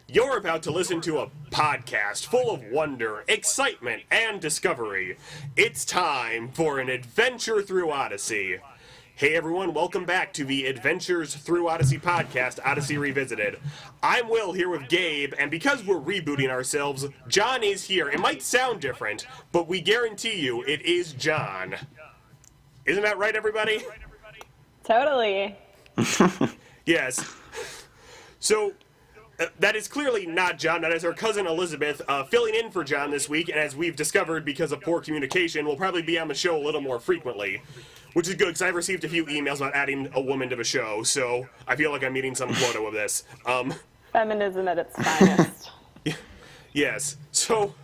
You're about to listen to a podcast full of wonder, excitement, and discovery. It's time for an adventure through Odyssey. Hey everyone, welcome back to the Adventures Through Odyssey podcast, Odyssey Revisited. I'm Will here with Gabe, and because we're rebooting ourselves, John is here. It might sound different, but we guarantee you it is John. Isn't that right, everybody? Totally. Yes. So, that is clearly not John. That is our cousin Elizabeth filling in for John this week, and as we've discovered, because of poor communication, will probably be on the show a little more frequently. Which is good, because I've received a few emails about adding a woman to the show, so I feel like I'm meeting some quota with this. Feminism at its finest. Yes. So,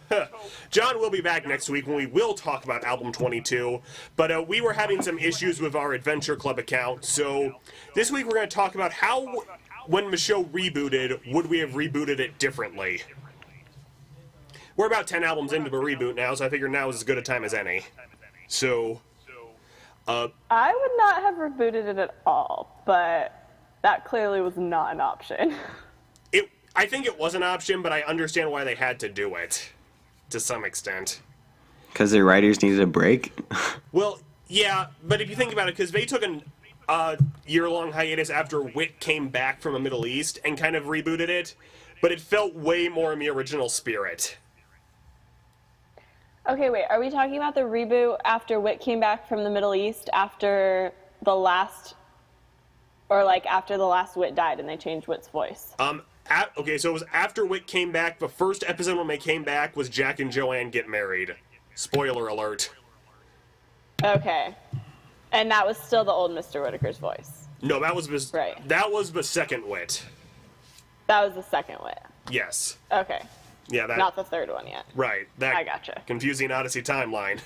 John will be back next week when we will talk about Album 22, but we were having some issues with our Adventure Club account, so this week we're going to talk about how, when the show rebooted, would we have rebooted it differently? We're about 10 albums into the reboot now, so I figure now is as good a time as any. So... I would not have rebooted it at all, but that clearly was not an option. I think it was an option, but I understand why they had to do it, to some extent. Because their writers needed a break? Well, yeah, but if you think about it, because they took a year-long hiatus after Wit came back from the Middle East and kind of rebooted it, but it felt way more in the original spirit. Okay, wait, are we talking about the reboot after Wit came back from the Middle East after the last, or like after the last Wit died and they changed Wit's voice? Okay, so it was after Wit came back. The first episode when they came back was Jack and Joanne get married. Spoiler alert. Okay. And that was still the old Mr. Whitaker's voice? No, that was right. That was the second Wit. That was the second Wit? Yes. Okay. Yeah, that... Not the third one yet. Right. That I gotcha. Confusing Odyssey timeline.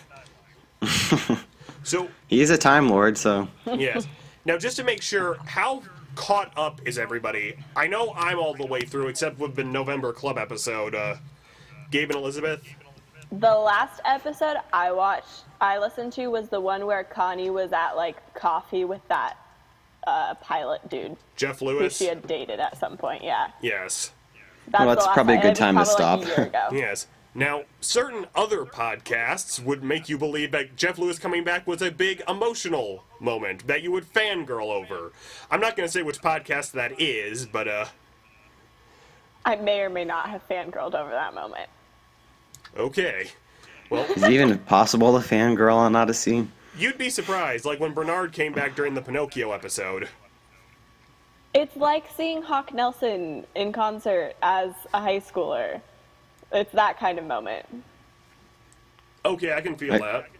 So... He's a Time Lord, so... Yes. Now, just to make sure, how caught up is everybody? I know I'm all the way through, except with the November Club episode. Gabe and Elizabeth? The last episode I listened to was the one where Connie was at, like, coffee with that pilot dude. Jeff Lewis? Who she had dated at some point, yeah. Yes. That's probably a good time to stop. Like a year ago. Yes. Now, certain other podcasts would make you believe that Jeff Lewis coming back was a big emotional moment that you would fangirl over. I'm not going to say which podcast that is, but, I may or may not have fangirled over that moment. Okay. Well... Is it even possible to fangirl on Odyssey? You'd be surprised, like when Bernard came back during the Pinocchio episode. It's like seeing Hawk Nelson in concert as a high schooler. It's that kind of moment. Okay, I can feel that.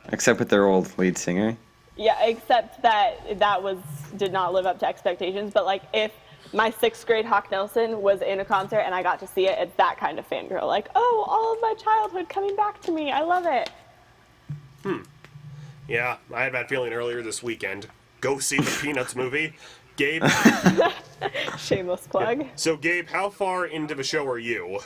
Except with their old lead singer. Yeah, except that did not live up to expectations. But like, if my 6th grade Hawk Nelson was in a concert and I got to see it, it's that kind of fangirl. Like, oh, all of my childhood coming back to me. I love it. Yeah, I had that feeling earlier this weekend. Go see the Peanuts movie. Gabe? Shameless plug. Yeah. So, Gabe, how far into the show are you?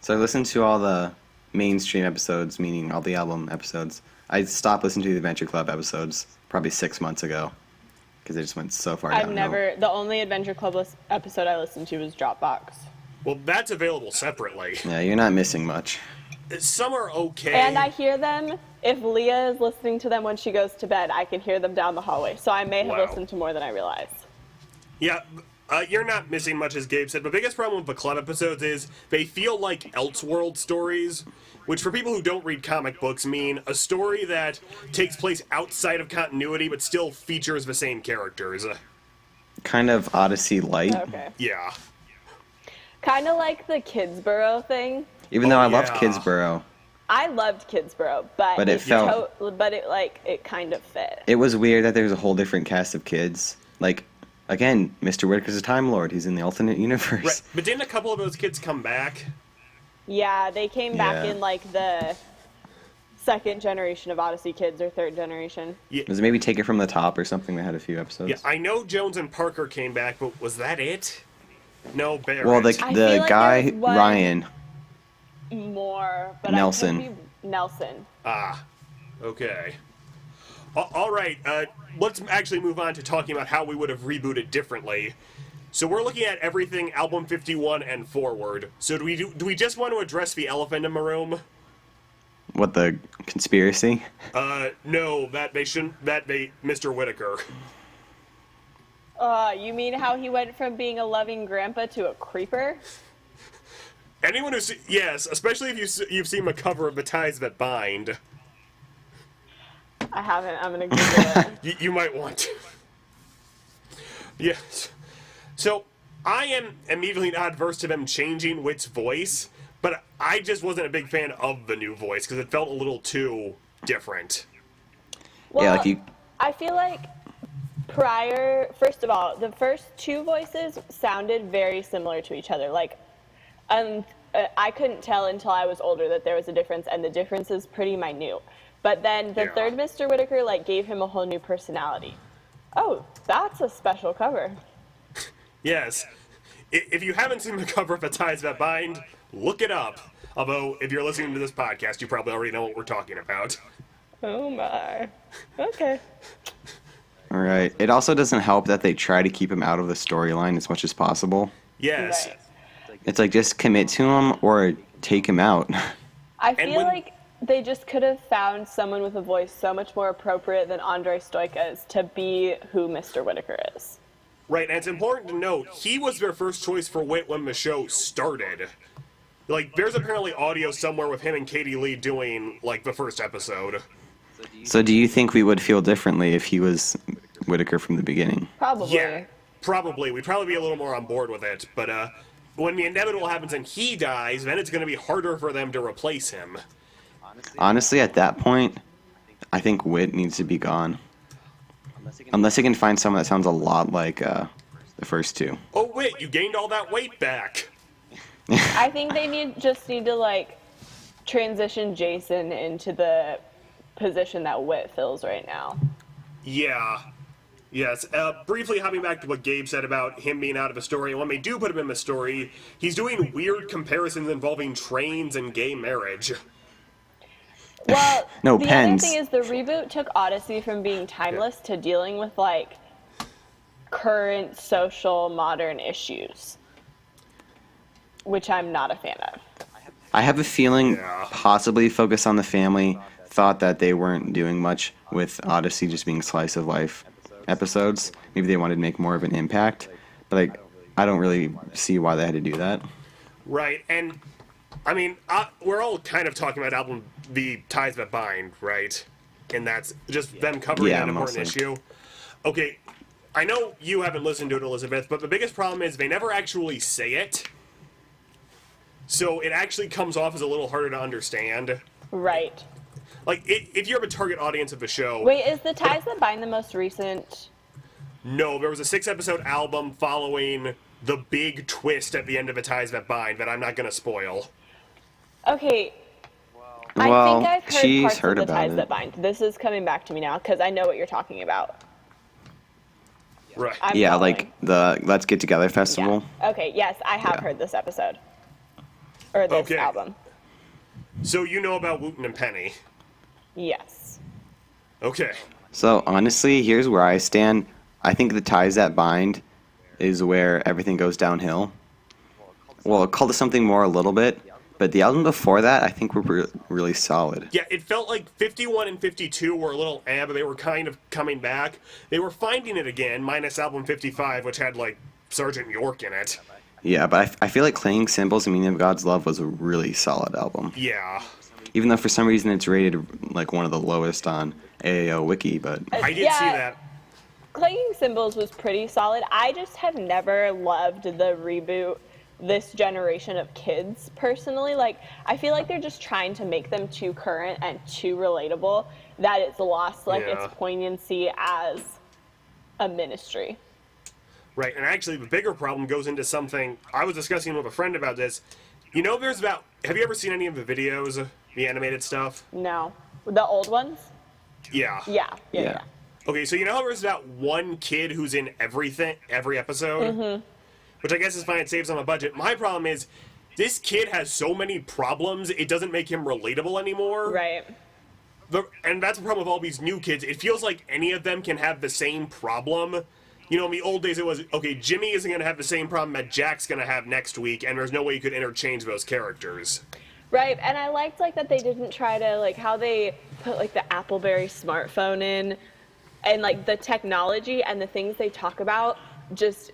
So I listened to all the mainstream episodes, meaning all the album episodes. I stopped listening to the Adventure Club episodes probably 6 months ago because they just went so far downhill. The only Adventure Club episode I listened to was Dropbox. Well, that's available separately. Yeah, you're not missing much. Some are okay. And I hear them, if Leah is listening to them when she goes to bed, I can hear them down the hallway. So I may have listened to more than I realize. Yeah, you're not missing much, as Gabe said. The biggest problem with the club episodes is they feel like Elseworld stories, which for people who don't read comic books mean a story that takes place outside of continuity but still features the same characters. Kind of Odyssey light. Okay. Yeah. Kind of like the Kidsborough thing. Even though I loved Kidsborough. I loved Kidsborough, but it felt... it kind of fit. It was weird that there was a whole different cast of kids. Like, again, Mr. Whitaker's a Time Lord. He's in the alternate universe. Right. But didn't a couple of those kids come back? Yeah, they came back in, like, the 2nd generation of Odyssey kids, or 3rd generation. Yeah. Was it maybe Take It From the Top or something that had a few episodes? Yeah, I know Jones and Parker came back, but was that it? No, Barrett. Well, the guy, Ryan... More, but Nelson. Nelson. Ah, okay. All right, let's actually move on to talking about how we would have rebooted differently. So we're looking at everything album 51 and forward. So do we just want to address the elephant in the room? What, the conspiracy? No, Mr. Whitaker. You mean how he went from being a loving grandpa to a creeper? Anyone who's yes, especially if you've seen the cover of The Ties That Bind. I haven't. I'm gonna Google it. You might want to. Yes. So I am immediately not adverse to them changing Whit's voice, but I just wasn't a big fan of the new voice because it felt a little too different. Well, Yeah, like you... I feel like first of all, the first two voices sounded very similar to each other. Like, I couldn't tell until I was older that there was a difference, and the difference is pretty minute. But then the third Mr. Whitaker, like, gave him a whole new personality. Oh, that's a special cover. Yes. If you haven't seen the cover of The Ties That Bind, look it up. Although, if you're listening to this podcast, you probably already know what we're talking about. Oh my. Okay. All right. It also doesn't help that they try to keep him out of the storyline as much as possible. Yes. Right. It's like, just commit to him or take him out. I feel like they just could have found someone with a voice so much more appropriate than Andrei Stoica's to be who Mr. Whitaker is. Right, and it's important to note, he was their first choice for Whit when the show started. Like, there's apparently audio somewhere with him and Katie Lee doing, like, the first episode. So do you think we would feel differently if he was Whitaker from the beginning? Probably. Yeah, probably. We'd probably be a little more on board with it, but, when the inevitable happens and he dies, then it's going to be harder for them to replace him. Honestly, at that point, I think Whit needs to be gone. Unless they can find someone that sounds a lot like the first two. Oh, wait, you gained all that weight back. I think they just need to, like, transition Jason into the position that Whit fills right now. Yeah. Yes. Briefly hopping back to what Gabe said about him being out of a story, when they do put him in the story, he's doing weird comparisons involving trains and gay marriage. Well, No, the pens. other thing is the reboot took Odyssey from being timeless to dealing with, like, current social modern issues, which I'm not a fan of. I have a feeling Yeah. possibly Focus on the Family thought that they weren't doing much with Odyssey just being slice of life episodes. Maybe they wanted to make more of an impact, but like, I don't really see why they had to do that. Right, and I mean, we're all kind of talking about The Ties That Bind, right? And that's just them covering an important mostly. issue. Okay, I know you haven't listened to it, Elizabeth, but the biggest problem is they never actually say it. So it actually comes off as a little harder to understand. Right. Like, if you're a target audience of the show... Wait, is The Ties That Bind the most recent? No, there was a 6-episode album following the big twist at the end of The Ties That Bind that I'm not going to spoil. Okay. Well, I think I've heard she's parts heard of The about Ties it. That Bind. This is coming back to me now, because I know what you're talking about. Right. I'm Yeah, following. like the Let's Get Together festival. Yeah. Okay, yes, I have Yeah. heard this episode. Or this Okay. album. So you know about Wooten and Penny. Yes. Okay. So honestly, here's where I stand. I think The Ties That Bind is where everything goes downhill. Well, it called it something more a little bit, but the album before that, I think were really solid. Yeah, it felt like 51 and 52 were a little but they were kind of coming back. They were finding it again, minus album 55, which had, like, Sergeant York in it. Yeah, but I feel like Clanging Cymbals and Meaning of God's Love was a really solid album. Yeah. Even though for some reason it's rated like one of the lowest on AAO Wiki, but I did Yeah. see that. Clanging Cymbals was pretty solid. I just have never loved the reboot this generation of kids personally. Like, I feel like they're just trying to make them too current and too relatable that it's lost, like, Yeah. its poignancy as a ministry. Right, and actually the bigger problem goes into something, I was discussing with a friend about this. You know, have you ever seen any of the videos, the animated stuff? No. The old ones? Yeah. Yeah. Okay, so you know how there's that one kid who's in every episode? Mm-hmm. Which I guess is fine, it saves on a budget. My problem is, this kid has so many problems, it doesn't make him relatable anymore. Right. And that's the problem with all these new kids. It feels like any of them can have the same problem, you know, in the old days it was, okay, Jimmy isn't going to have the same problem that Jack's going to have next week, and there's no way you could interchange those characters. Right, and I liked like that they didn't try to like how they put like the Appleberry smartphone in, and like the technology and the things they talk about just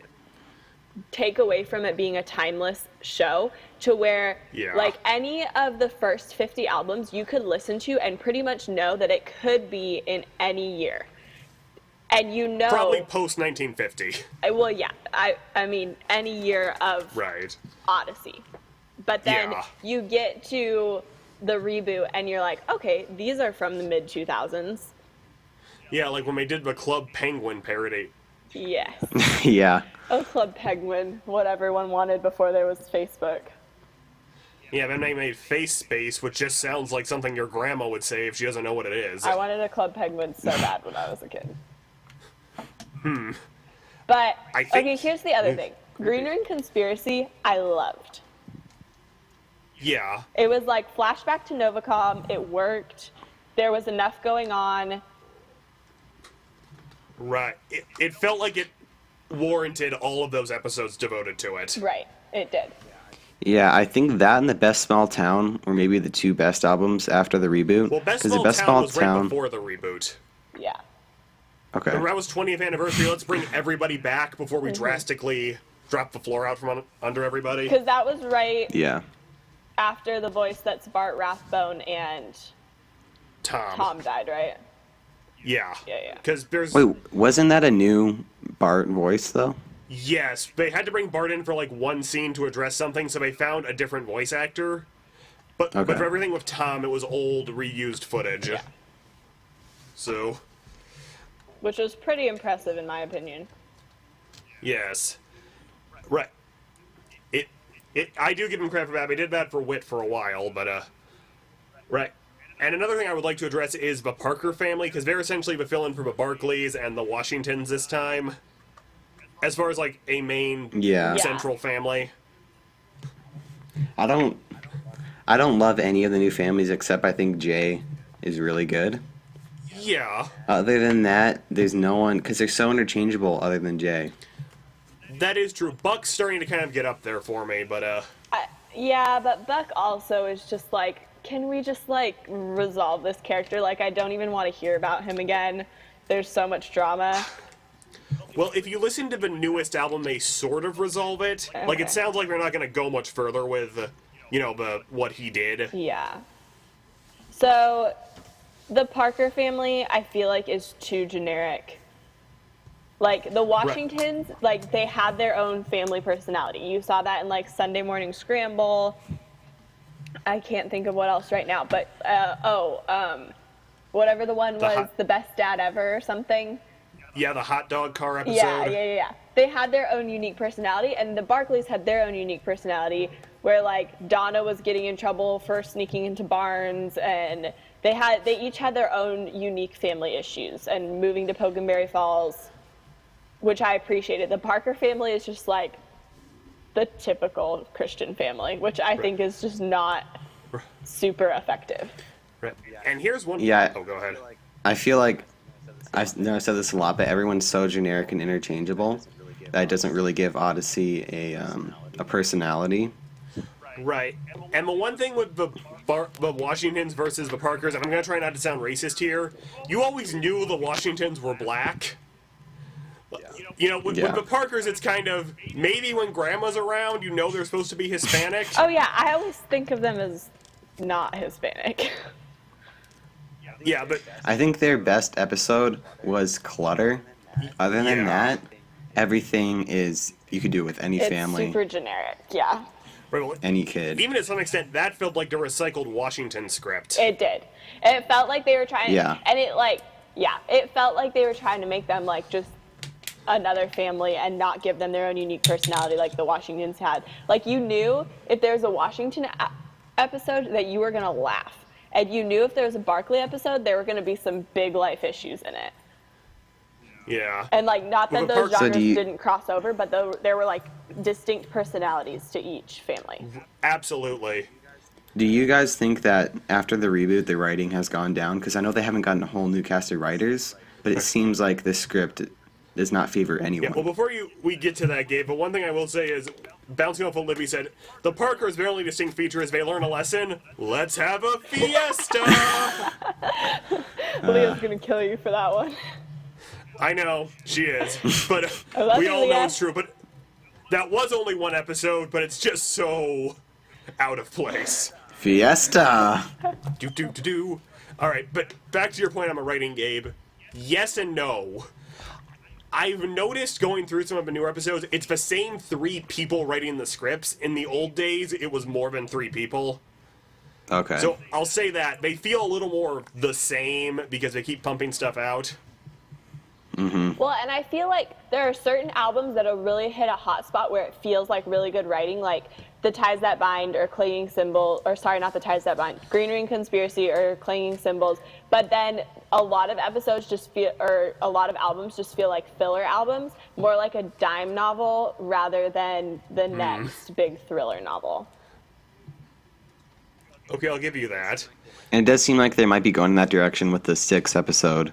take away from it being a timeless show to where like any of the first 50 albums you could listen to and pretty much know that it could be in any year. And you know, probably post 1950. Well, yeah, I mean any year of Odyssey. But then you get to the reboot and you're like, okay, these are from the mid 2000s. Yeah, like when they did the Club Penguin parody. Yes. Yeah. Oh, Club Penguin, what everyone wanted before there was Facebook. Yeah, then they made Face Space, which just sounds like something your grandma would say if she doesn't know what it is. I wanted a Club Penguin so bad when I was a kid. But, okay, here's the other thing. Green Ring Conspiracy, I loved. Yeah. It was like flashback to Novacom. It worked. There was enough going on. Right. It felt like it warranted all of those episodes devoted to it. Right. It did. Yeah, I think that and The Best Small Town were maybe the two best albums after the reboot. Well, Best Small Town was right before the reboot. Yeah. Okay. Remember that was 20th anniversary. Let's bring everybody back before we drastically drop the floor out from under everybody. Because that was right after the voice that's Bart Rathbone and Tom died, right? Yeah. Yeah. Because there's... Wait, wasn't that a new Bart voice, though? Yes. They had to bring Bart in for, like, one scene to address something, so they found a different voice actor. But for everything with Tom, it was old, reused footage. Yeah. So... Which was pretty impressive, in my opinion. Yes. Right. I do give him credit for that. They did that for Wit for a while, but, right. And another thing I would like to address is the Parker family, because they're essentially the fill-in for the Barclays and the Washingtons this time. As far as, like, a main central family. I don't love any of the new families, except I think Jay is really good. Yeah. Other than that, there's no one, because they're so interchangeable other than Jay. That is true. Buck's starting to kind of get up there for me, but, yeah, but Buck also is just like, can we just, like, resolve this character? Like, I don't even want to hear about him again. There's so much drama. Well, if you listen to the newest album, they sort of resolve it. Okay. Like, it sounds like they're not going to go much further with, you know, what he did. Yeah. So, the Parker family, I feel like, is too generic. Like, the Washingtons, like, they had their own family personality. You saw that in, like, Sunday Morning Scramble. I can't think of what else right now, but, whatever the one was, The Best Dad Ever or something. Yeah, the hot dog car episode. Yeah. They had their own unique personality, and the Barclays had their own unique personality, where, like, Donna was getting in trouble for sneaking into barns, and they each had their own unique family issues, and moving to Pokenberry Falls, which I appreciated. The Parker family is just, like, the typical Christian family, which I think is just not super effective. Right. And here's one... Yeah. Oh, go ahead. I feel like, I know I said this a lot, but everyone's so generic and interchangeable that it doesn't really give Odyssey a personality. Right. And the one thing with the Washingtons versus the Parkers, and I'm going to try not to sound racist here, you always knew the Washingtons were black. You know, with the Parkers, it's kind of, maybe when Grandma's around, you know they're supposed to be Hispanic. Oh, yeah, I always think of them as not Hispanic. Yeah, but... I think their best episode was Clutter. Other than that, everything is, you could do it with any family. It's super generic, yeah. Any kid. Even to some extent, that felt like the recycled Washington script. It did. It felt like they were trying... Yeah. And it felt like they were trying to make them, like, just another family and not give them their own unique personality like the Washingtons had. Like, you knew if there was a Washington episode that you were going to laugh. And you knew if there was a Barkley episode, there were going to be some big life issues in it. Yeah. And, like, not that those genres didn't cross over, but there were, like, distinct personalities to each family. Absolutely. Do you guys think that after the reboot, the writing has gone down? Because I know they haven't gotten a whole new cast of writers, but it seems like the script does not favor Yeah, anyone. well, before we get to that, Gabe, but one thing I will say is, bouncing off what Libby said, the Parker's very distinct feature is they learn a lesson. Let's have a fiesta! Leah's gonna kill you for that one. I know, she is, but I love we you, all know Leah. it's true. But that was only one episode, but it's just so out of place. Fiesta! Do. All right, but back to your point on the writing, Gabe. Yes and no. I've noticed going through some of the newer episodes, it's the same 3 people writing the scripts. In the old days, it was more than 3 people. Okay. So I'll say that. They feel a little more the same because they keep pumping stuff out. Well, and I feel like there are certain albums that'll really hit a hot spot where it feels like really good writing, like The Ties That Bind or Clinging Symbol, or sorry, not The Ties That Bind, Green Ring Conspiracy or Clinging Symbols. But then a lot of episodes just feel, or a lot of albums just feel like filler albums, more like a dime novel rather than the next big thriller novel. Okay, I'll give you that. And it does seem like they might be going in that direction with the 6-episode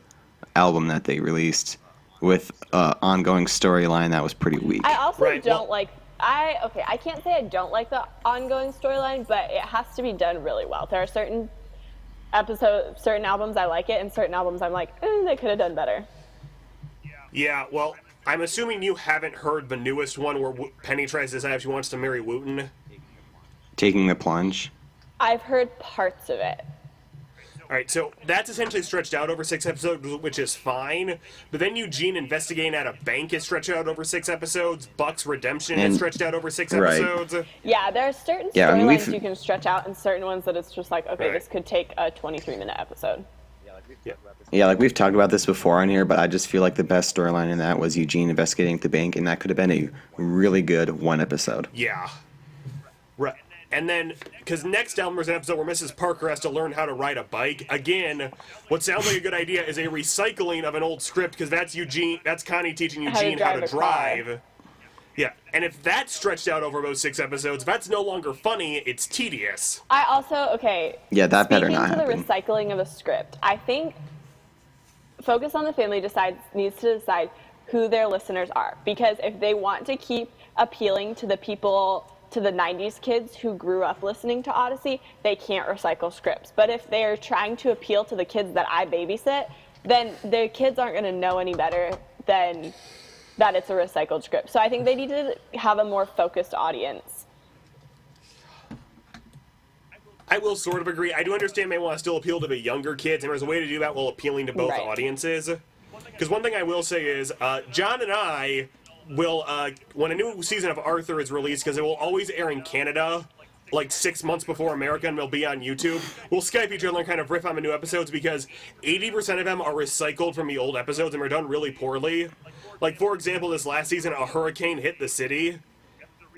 album that they released with ongoing storyline that was pretty weak. I also Right, don't well- like. I can't say I don't like the ongoing storyline, but it has to be done really well. There are certain albums I like it, and certain albums I'm like, they could have done better. Yeah, well, I'm assuming you haven't heard the newest one where Penny tries to decide if she wants to marry Wooten. Taking the plunge. I've heard parts of it. All right, so that's essentially stretched out over 6 episodes, which is fine. But then Eugene investigating at a bank is stretched out over 6 episodes. Buck's redemption is And- stretched out over 6 right. episodes. Yeah, there are certain Yeah, I mean, storylines we've- you can stretch out, and certain ones that it's just like, okay, Right. this could take a 23-minute episode. Yeah, like we've talked about this before on here, but I just feel like the best storyline in that was Eugene investigating at the bank, and that could have been a really good 1 episode. Yeah. Right. And then, because next album there's an episode where Mrs. Parker has to learn how to ride a bike. Again, what sounds like a good idea is a recycling of an old script, because that's Connie teaching Eugene how to drive a car. drive. Yeah, and if that's stretched out over those 6 episodes, that's no longer funny, it's tedious. I also, Yeah, that better not speaking to happen. the recycling of a script, I think Focus on the Family needs to decide who their listeners are. Because if they want to keep appealing to the people, to the 90s kids who grew up listening to Odyssey, they can't recycle scripts. But if they're trying to appeal to the kids that I babysit, then the kids aren't going to know any better than that it's a recycled script. So I think they need to have a more focused audience. I will sort of agree. I do understand they want to still appeal to the younger kids, and there's a way to do that while appealing to both Right. audiences. Because one thing I will say is, John and I will, when a new season of Arthur is released, because it will always air in Canada, like 6 months before America, and they'll be on YouTube, we'll Skype each other and kind of riff on the new episodes, because 80% of them are recycled from the old episodes, and they're done really poorly. Like, for example, this last season, a hurricane hit the city,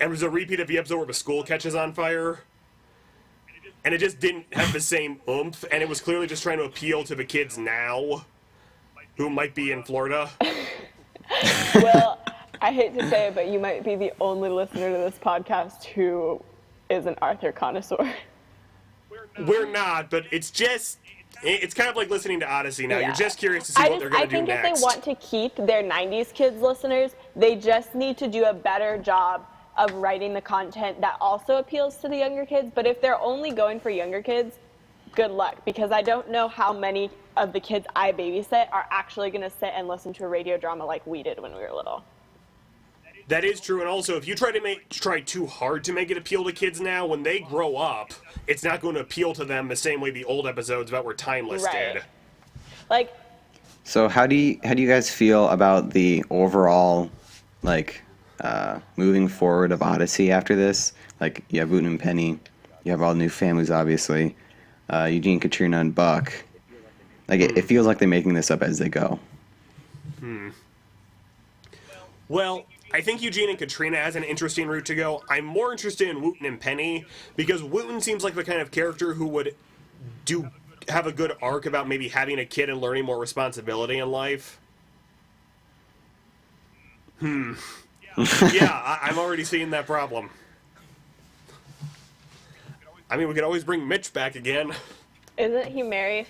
and it was a repeat of the episode where the school catches on fire. And it just didn't have the same oomph, and it was clearly just trying to appeal to the kids now, who might be in Florida. Well, I hate to say it, but you might be the only listener to this podcast who is an Arthur connoisseur. We're not, but it's kind of like listening to Odyssey now. Yeah. You're just curious to see what they're going to do I think next. if they want to keep their 90s kids listeners, they just need to do a better job of writing the content that also appeals to the younger kids. But if they're only going for younger kids, good luck, because I don't know how many of the kids I babysit are actually going to sit and listen to a radio drama like we did when we were little. That is true, and also, if you try too hard to make it appeal to kids now, when they grow up, it's not going to appeal to them the same way the old episodes about were timeless Right. did. Like, So how do you guys feel about the overall, like, moving forward of Odyssey after this? Like, you have Wooten and Penny, you have all the new families, obviously, Eugene, Katrina, and Buck. Like, it feels like they're making this up as they go. Well, I think Eugene and Katrina has an interesting route to go. I'm more interested in Wooten and Penny, because Wooten seems like the kind of character who would have a good arc about maybe having a kid and learning more responsibility in life. Yeah, I'm already seeing that problem. I mean, we could always bring Mitch back again. isn't he married?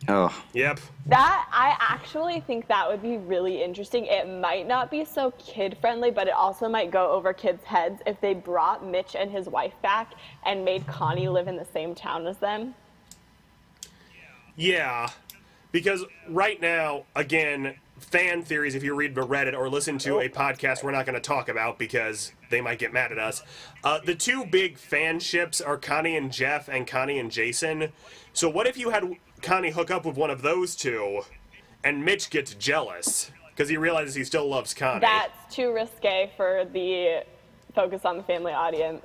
Oh, Yep. That, I actually think that would be really interesting. It might not be so kid-friendly, but it also might go over kids' heads if they brought Mitch and his wife back and made Connie live in the same town as them. Yeah. Because right now, again, fan theories, if you read Reddit or listen to a podcast we're not going to talk about because they might get mad at us, the two big fan ships are Connie and Jeff and Connie and Jason. So what if you had Connie hook up with one of those two and Mitch gets jealous because he realizes he still loves Connie? That's too risque for the Focus on the Family audience.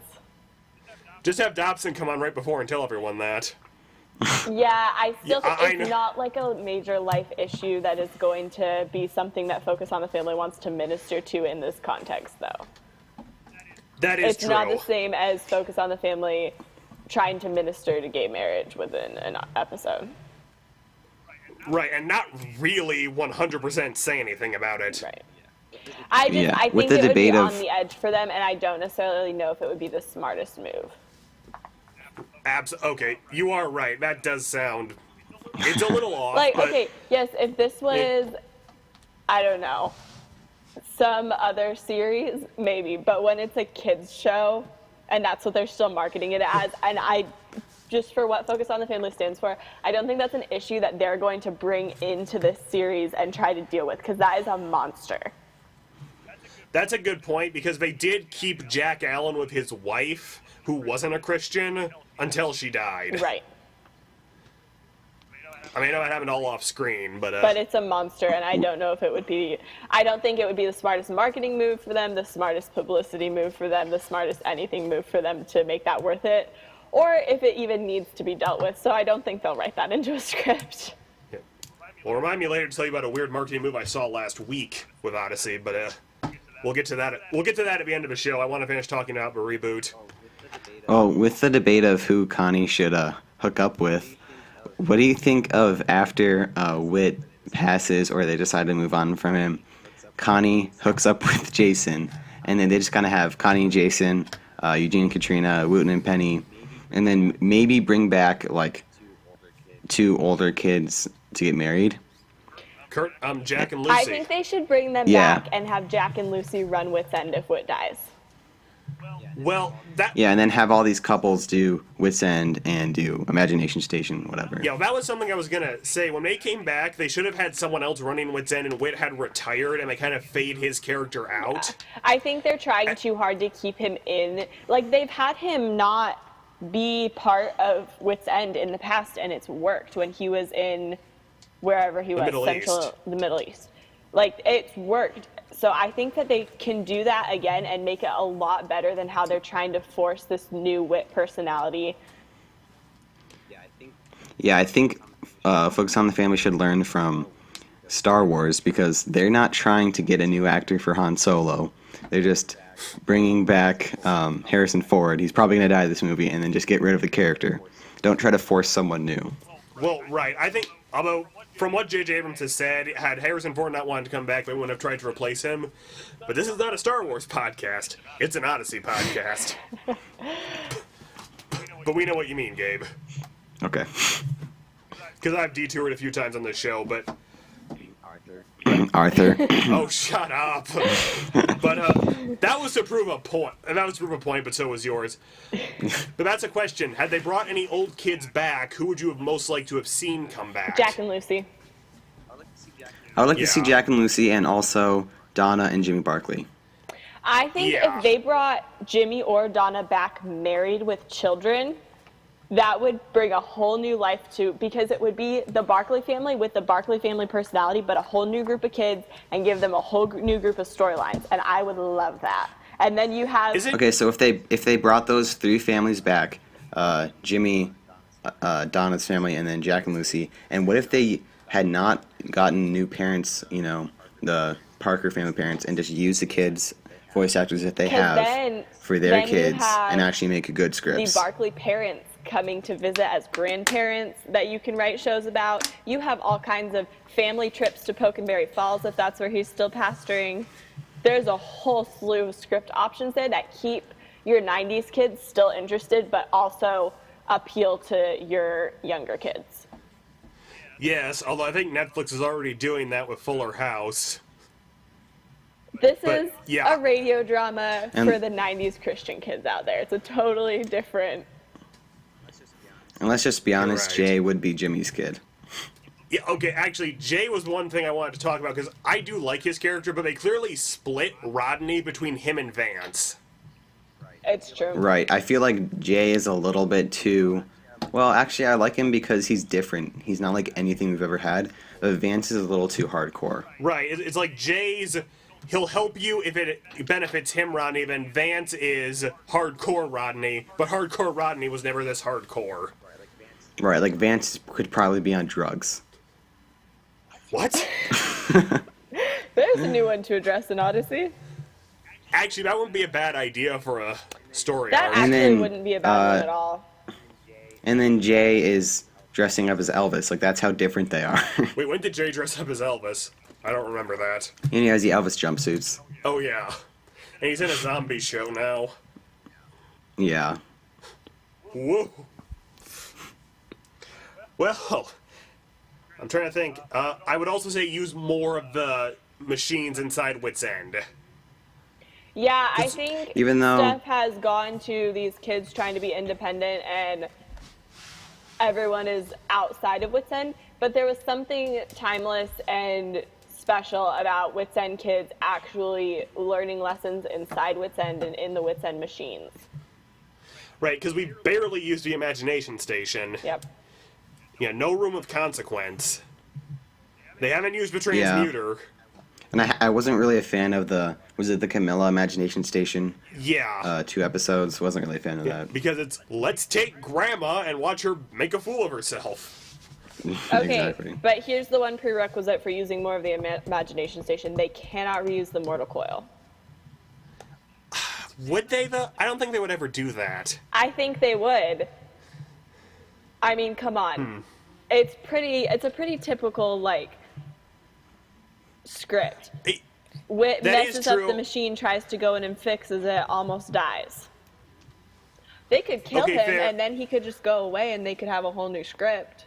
Just have Dobson come on right before and tell everyone that. Yeah, I still Yeah, think it's not like a major life issue that is going to be something that Focus on the Family wants to minister to in this context, though. That is It's true. not the same as Focus on the Family trying to minister to gay marriage within an episode. Right, and not really 100% say anything about it. Right. I with think the it would be debate on of- the edge for them, and I don't necessarily know if it would be the smartest move. Okay, you are right. That does sound... It's a little off, Like, but... okay, yes, if this was, I don't know, some other series, maybe, but when it's a kids show, and that's what they're still marketing it as, and just for what Focus on the Family stands for, I don't think that's an issue that they're going to bring into this series and try to deal with, because that is a monster. That's a good point, because they did keep Jack Allen with his wife, who wasn't a Christian, until she died. Right. I mean, I know it happened all off screen, but... But it's a monster, and I don't know if it would be... I don't think it would be the smartest marketing move for them, the smartest publicity move for them, the smartest anything move for them to make that worth it, or if it even needs to be dealt with. So I don't think they'll write that into a script. Yeah. Well, remind me later to tell you about a weird marketing move I saw last week with Odyssey, but we'll get to that. We'll get to that at the end of the show. I want to finish talking about the reboot. Oh, with the debate of who Connie should hook up with, what do you think of after Whit passes or they decide to move on from him, Connie hooks up with Jason, and then they just kind of have Connie and Jason, Eugene and Katrina, Wooten and Penny, and then maybe bring back, like, 2 older kids to get married? Kurt, Jack and Lucy. I think they should bring them back and have Jack and Lucy run Wits End if Whit dies. Well, that... Yeah, and then have all these couples do Wits End and do Imagination Station, whatever. Yeah, that was something I was going to say. When they came back, they should have had someone else running Wits End, and Whit had retired, and they kind of fade his character out. Yeah. I think they're trying too hard to keep him in. Like, they've had him not be part of Wits End in the past, and it's worked when he was in wherever he was, the Middle East. Like, it's worked. So I think that they can do that again and make it a lot better than how they're trying to force this new Whit personality. Yeah, I think Focus on the Family should learn from Star Wars because they're not trying to get a new actor for Han Solo. They're just bringing back Harrison Ford. He's probably going to die this movie, and then just get rid of the character. Don't try to force someone new. Well, right. I think, although, from what J.J. Abrams has said, had Harrison Ford not wanted to come back, they wouldn't have tried to replace him. But this is not a Star Wars podcast. It's an Odyssey podcast. But we know what you mean, Gabe. Okay. Because I've detoured a few times on this show, but... Arthur. Oh, shut up. But that was to prove a point. That was to prove a point, but so was yours. But that's a question. Had they brought any old kids back, who would you have most liked to have seen come back? Jack and Lucy. I would like to see Jack and Lucy and also Donna and Jimmy Barkley. I think if they brought Jimmy or Donna back married with children, that would bring a whole new life to, because it would be the Barkley family with the Barkley family personality, but a whole new group of kids and give them a whole new group of storylines. And I would love that. And then you have... Okay, so if they brought those 3 families back, Jimmy, Donna's family, and then Jack and Lucy, and what if they had not gotten new parents, you know, the Parker family parents, and just used the kids' voice actors that they have for their kids and actually make a good script? The Barkley parents coming to visit as grandparents that you can write shows about. You have all kinds of family trips to Pokenberry Falls if that's where he's still pastoring. There's a whole slew of script options there that keep your 90s kids still interested but also appeal to your younger kids. Yes, although I think Netflix is already doing that with Fuller House. This But, is yeah. a radio drama And- for the 90s Christian kids out there. It's a totally different... And let's just be honest, right. Jay would be Jimmy's kid. Yeah, okay, actually, Jay was one thing I wanted to talk about, because I do like his character, but they clearly split Rodney between him and Vance. It's true. Right. I feel like Jay is a little bit too... Well, actually, I like him because he's different. He's not like anything we've ever had. But Vance is a little too hardcore. Right, it's like Jay's... He'll help you if it benefits him, Rodney, then Vance is hardcore Rodney, but hardcore Rodney was never this hardcore. Right, like Vance could probably be on drugs. What? There's a new one to address in Odyssey. Actually, that wouldn't be a bad idea for a story That arc. actually then, wouldn't be a bad one at all. And then Jay is dressing up as Elvis. Like, that's how different they are. Wait, when did Jay dress up as Elvis? I don't remember that. And he has the Elvis jumpsuits. Oh, yeah. And he's in a zombie show now. Yeah. Whoa. Well, I'm trying to think. I would also say use more of the machines inside Wit's End. Yeah, I think even though- Steph has gone to these kids trying to be independent and everyone is outside of Wit's End, but there was something timeless and special about Wit's End kids actually learning lessons inside Wit's End and in the Wit's End machines. Right, because we barely used the imagination station. Yep. Yeah, no room of consequence. They haven't used the Yeah. transmuter. And I wasn't really a fan of the... Was it the Camilla Imagination Station? Yeah. 2 episodes. Wasn't really a fan of that. Because it's, let's take Grandma and watch her make a fool of herself. Okay, Exactly. but here's the one prerequisite for using more of the imagination station. They cannot reuse the mortal coil. Would they, though? I don't think they would ever do that. I think they would. I mean, come on. It's a pretty typical, like, script. It- Wit That is messes up true. the machine, tries to go in and fixes it, almost dies. They could kill Okay, him, fair. and then he could just go away, and they could have a whole new script.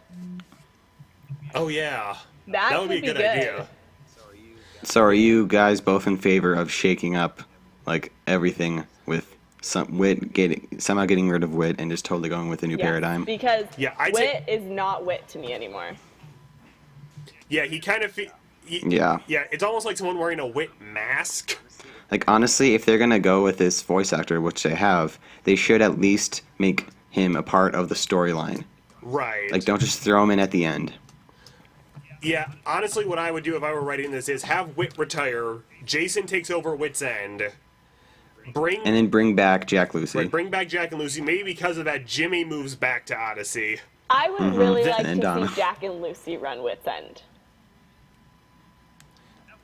Oh, yeah. That would be a could good be idea. So are you guys both in favor of shaking up, like, everything with some somehow getting rid of Wit and just totally going with a new Yes, paradigm? because Yeah, I'd Wit say- is not Wit to me anymore. Yeah, he kind of... Yeah. Yeah, it's almost like someone wearing a Wit mask. Like, honestly, if they're gonna go with this voice actor, which they have, they should at least make him a part of the storyline. Right. Like, don't just throw him in at the end. Yeah, honestly, what I would do if I were writing this is have Wit retire, Jason takes over Wit's End, And then bring back Jack Lucy. bring back Jack and Lucy. Maybe because of that, Jimmy moves back to Odyssey. I would really like And to Donna. see Jack and Lucy run Wit's End.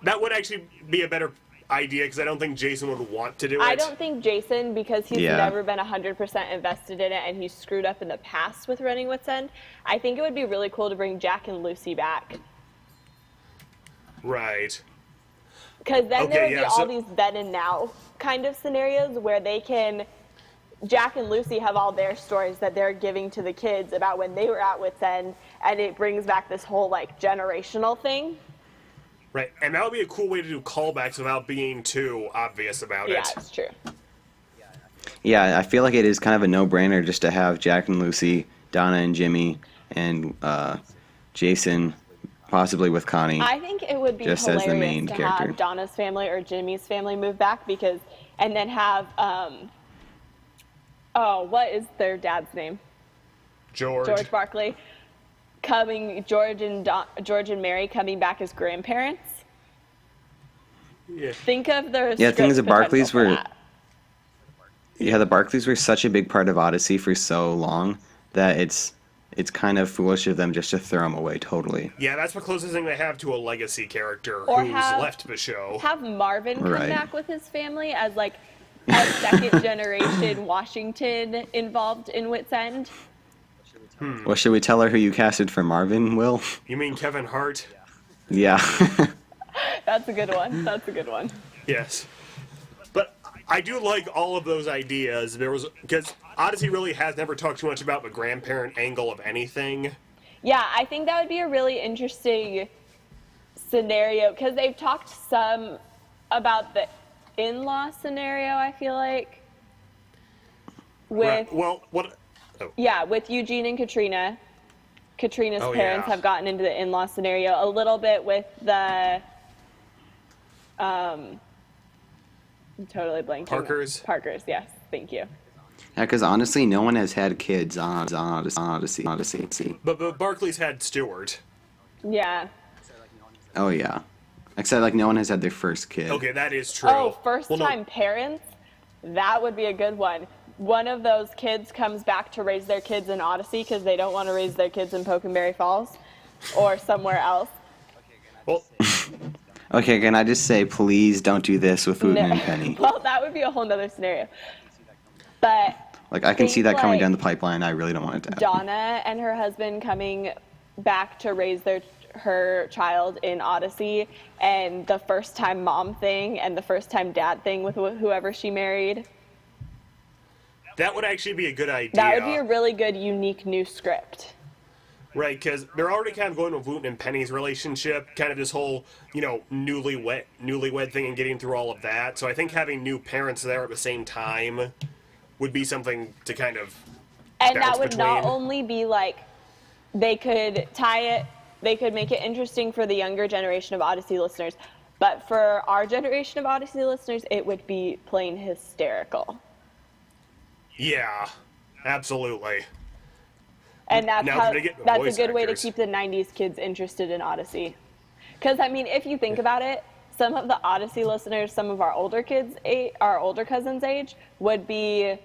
That would actually be a better idea because I don't think Jason would want to do it. I don't think Jason, because he's Yeah. never been 100% invested in it and he's screwed up in the past with running Wit's End, I think it would be really cool to bring Jack and Lucy back. Right. Because then Okay, there would yeah, be all so- these then and now kind of scenarios where they can, Jack and Lucy have all their stories that they're giving to the kids about when they were at Wit's End, and it brings back this whole like generational thing. Right. And that would be a cool way to do callbacks without being too obvious about Yeah, it. it's true. Yeah, I feel like it is kind of a no-brainer just to have Jack and Lucy, Donna and Jimmy, and Jason, possibly with Connie. I think it would be Just as hilarious the main to character. have Donna's family or Jimmy's family move back and then have what is their dad's name? George Barkley George and Mary coming back as grandparents. Yeah. Think of the Yeah, things script of Barclays potential for were- that. Yeah, the Barclays were such a big part of Odyssey for so long that it's kind of foolish of them just to throw them away totally. Yeah, that's the closest thing they have to a legacy character Or who's have- left the show. Have Marvin come Right. back with his family as like a second generation Washington involved in Wit's End. Well, should we tell her who you casted for Marvin, Will? You mean Kevin Hart? Yeah. That's a good one. That's a good one. Yes. But I do like all of those ideas. Because Odyssey really has never talked too much about the grandparent angle of anything. Yeah, I think that would be a really interesting scenario because they've talked some about the in-law scenario, I feel like. With Well, what? Oh. Yeah, with Eugene and Katrina. Katrina's parents Yeah. have gotten into the in-law scenario a little bit with the I'm totally blanking. Parkers, yes. Thank you. Yeah, because honestly, no one has had kids on Odyssey. But Barkley's had Stewart. Yeah. Oh yeah, except like no one has had their first kid. Okay, that is true. Oh, first Well, no. time parents? That would be a good one. One of those kids comes back to raise their kids in Odyssey because they don't want to raise their kids in Pokenberry Falls or somewhere else. Well, Okay, can I just say, please don't do this with Wooten and Penny. Well, that would be a whole nother scenario. But Like, I can see that coming like down the pipeline. I really don't want it to happen. Donna and her husband coming back to raise her child in Odyssey, and the first time mom thing and the first time dad thing with whoever she married. that would actually be a good idea. That would be a really good, unique new script. Right, because they're already kind of going with Wooten and Penny's relationship, kind of this whole, newlywed thing and getting through all of that. So I think having new parents there at the same time would be something to kind of And bounce that would not between. only be like, they could make it interesting for the younger generation of Odyssey listeners, but for our generation of Odyssey listeners, it would be plain hysterical. Yeah, absolutely. And that's Now, can I get the that's a voice good way to actors? keep the 90s kids interested in Odyssey. Because, I mean, if you think about it, some of the Odyssey listeners, some of our older kids, our older cousins' age, would be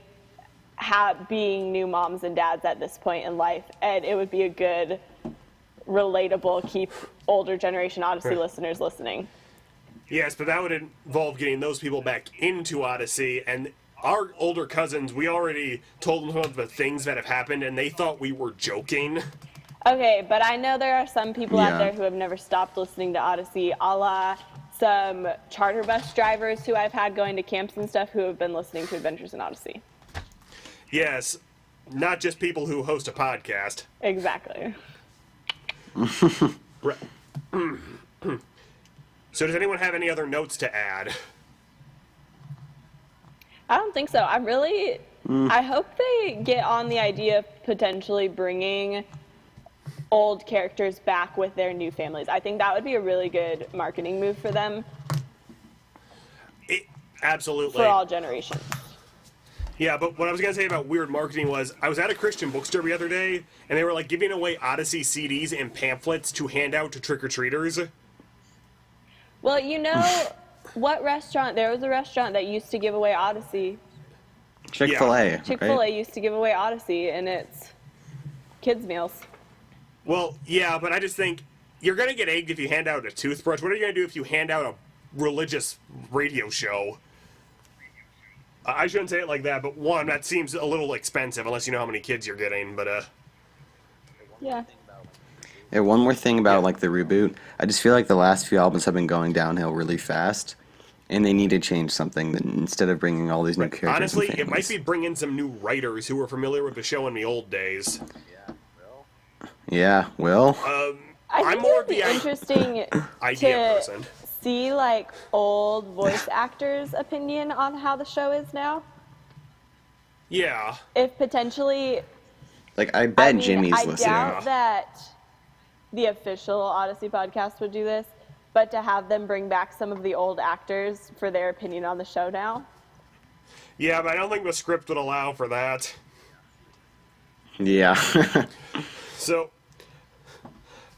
being new moms and dads at this point in life. And it would be a good, relatable, keep older generation Odyssey listeners listening. Yes, but that would involve getting those people back into Odyssey, and our older cousins, we already told them some of the things that have happened, and they thought we were joking. Okay, but I know there are some people Yeah. out there who have never stopped listening to Odyssey, a la some charter bus drivers who I've had going to camps and stuff who have been listening to Adventures in Odyssey. Yes, not just people who host a podcast. Exactly. Right. So does anyone have any other notes to add? I don't think so. I hope they get on the idea of potentially bringing old characters back with their new families. I think that would be a really good marketing move for them Absolutely. for all generations. Yeah, but what I was going to say about weird marketing was I was at a Christian bookstore the other day, and they were like giving away Odyssey CDs and pamphlets to hand out to trick-or-treaters. Well, you know what restaurant? There was a restaurant that used to give away Odyssey. Chick-fil-A, Chick-fil-A right? used to give away Odyssey, and it's kids' meals. Well, yeah, but I just think you're going to get egged if you hand out a toothbrush. What are you going to do if you hand out a religious radio show? I shouldn't say it like that, but one, that seems a little expensive unless you know how many kids you're getting, but Yeah. Yeah, one more thing about Yeah. like the reboot. I just feel like the last few albums have been going downhill really fast, and they need to change something that instead of bringing all these new characters. honestly, and it might families. be bringing some new writers who were familiar with the show in the old days. Yeah, Will. I I'm think more it of would be the interesting idea to person. see like old voice actors' opinion on how the show is now. Yeah. If potentially, Like I bet I mean, Jimmy's I listening. doubt that the official Odyssey podcast would do this, but to have them bring back some of the old actors for their opinion on the show now. Yeah, but I don't think the script would allow for that. Yeah. So,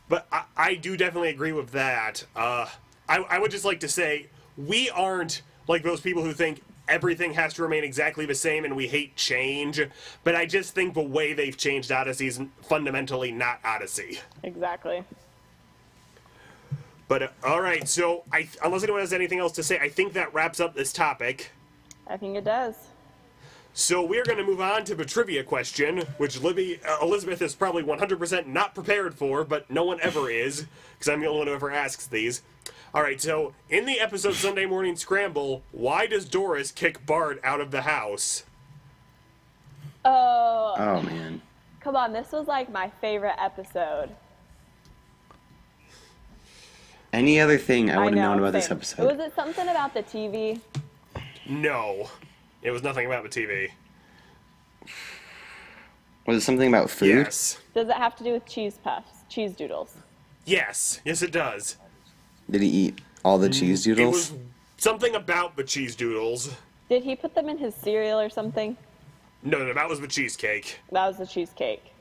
but I do definitely agree with that. I would just like to say, we aren't like those people who think everything has to remain exactly the same and we hate change, but I just think the way they've changed Odyssey is fundamentally not Odyssey. Exactly. But, all right, so unless anyone has anything else to say, I think that wraps up this topic. I think it does. So we're going to move on to the trivia question, which Elizabeth is probably 100% not prepared for, but no one ever is, because I'm the only one who ever asks these. All right, so in the episode Sunday Morning Scramble, why does Doris kick Bart out of the house? Oh, Oh man. Come on, this was like my favorite episode. Any other thing I would have known about this same. episode? Was it something about the TV? No, it was nothing about the TV. Was it something about food? Yes. Does it have to do with cheese puffs, cheese doodles? Yes, it does. Did he eat all the cheese It doodles? was something about the cheese doodles. Did he put them in his cereal or something? No, that was the cheesecake. That was the cheesecake.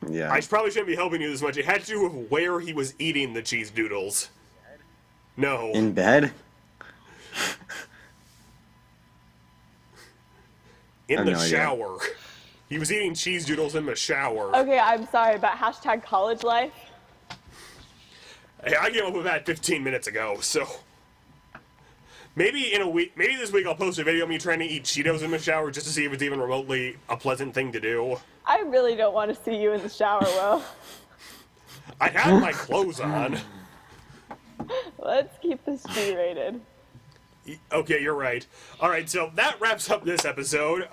Yeah. I probably shouldn't be helping you this much. It had to do with where he was eating the cheese doodles. No. In bed? I In have the no idea. shower. He was eating cheese doodles in the shower. Okay, I'm sorry, but hashtag college life. Hey, I came up with that 15 minutes ago, so maybe in a week, maybe this week I'll post a video of me trying to eat Cheetos in the shower just to see if it's even remotely a pleasant thing to do. I really don't want to see you in the shower, Will. I have my clothes on. Let's keep this G-rated. Okay, you're right. All right, so that wraps up this episode.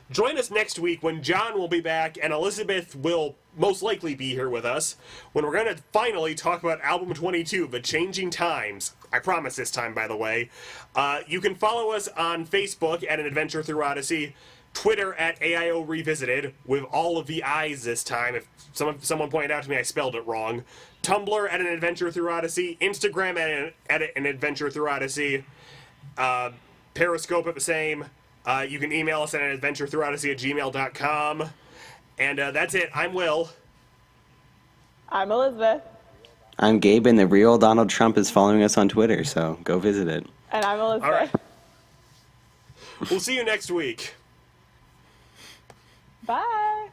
Join us next week when John will be back and Elizabeth will most likely be here with us when we're going to finally talk about album 22, The Changing Times. I promise this time, by the way. You can follow us on Facebook at An Adventure Through Odyssey, Twitter at AIO Revisited, with all of the I's this time. If someone pointed out to me I spelled it wrong. Tumblr at An Adventure Through Odyssey, Instagram at An Adventure Through Odyssey, Periscope at the same. You can email us at anadventurethroughodyssey@gmail.com. And that's it. I'm Will. I'm Elizabeth. I'm Gabe, and the real Donald Trump is following us on Twitter, so go visit it. And I'm Elizabeth. All right. We'll see you next week. Bye.